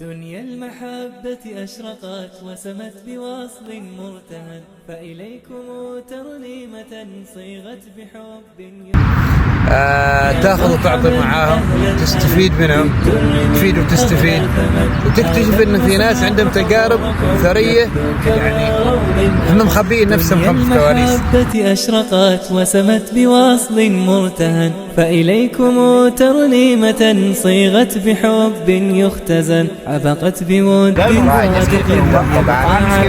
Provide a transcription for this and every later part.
دنيا المحبة أشرقت وسمت بوصل مرتهن، فإليكم ترنيمة صيغت بحب تاخذ وتعطي معاهم، تستفيد منهم، تفيد وتستفيد، وتكتشف ان في ناس عندهم تجارب ثريه، يعني هم مخبيين نفسهم في الكواليس. المحبة أشرقت وسمت بوصل مرتهن، فإليكم ترنيمة صيغت بحب يختزن، عبقت بود صادق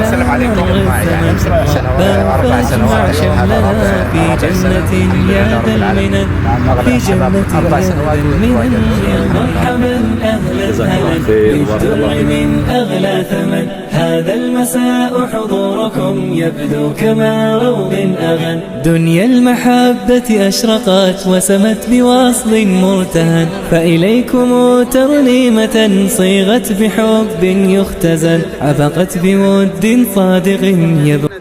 السلام عليكم. فاجمع شملنا في جنة يا ذا المنن، في جنة يا ذا المنن. يا مرحبا أهلا بالدر من أغلى ثمن، هذا المساء حضوركم يبدو كما روض أغن. دنيا المحبة أشرقت وسمت بوصل مرتهن، فإليكم ترنيمة صيغت بحب يختزن، عبقت بود صادق يبقى.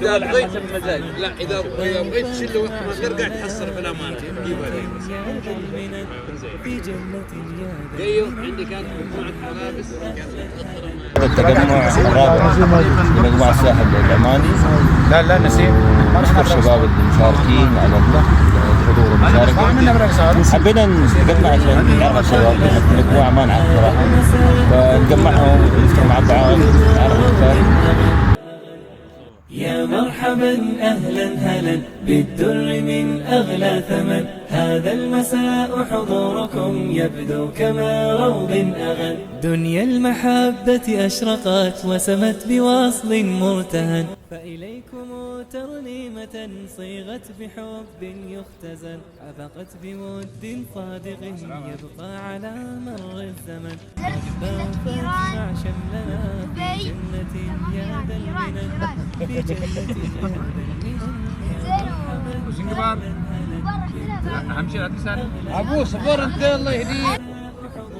إذا بغيت المزاج، لا إذا بغيت تشيله ترجع تحصل في الأمانة جيبها لي. عندي كانت مجموعة ملابس التجمع الرابع مجموعة الساحل العماني. لا نسيم. نشكر الشباب المشاركين على الحضور والمشاركة. حبينا نتجمع عشان نعرف الشباب، مجموعة ما نعرف صراحة، فنجمعهم ونفتح مع بعض نعرف أكثر. يا مرحبا أهلا هلا بالدر من أغلى ثمن، هذا المساء حضوركم يبدو كما روض أغن. دنيا المحبة أشرقت وسمت بوصل مرتهن، فإليكم ترنيمة صيغت بحب يختزن، عبقت بود صادق يبقى على مر الزمن. فاجمع شملنا في جنة يا ذا المنن، في جنة يا ذا المنن. أهم شيء لا تسأل أبو صبر أنت الله يهديك.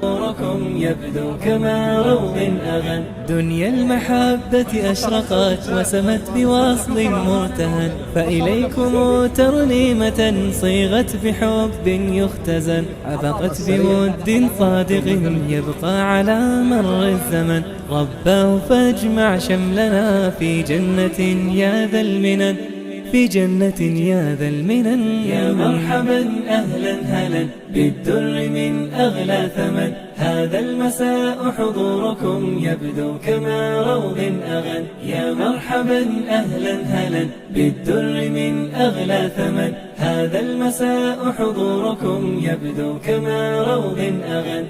حضوركم يبدو كما روض أغن. دنيا المحبة أشرقت وسمت بوصل مرتهن، فإليكم ترنيمة صيغت بحب يختزن، عبقت بود صادق يبقى على مر الزمن. رباه فاجمع شملنا في جنة يا ذا المنن، في جنة يا ذا المنن. يا مرحبا أهلا هلا بالدر من أغلى ثمن، هذا المساء حضوركم يبدو كما روض أغن. يا مرحبا أهلا هلا بالدر من أغلى ثمن، هذا المساء حضوركم يبدو كما روض أغن.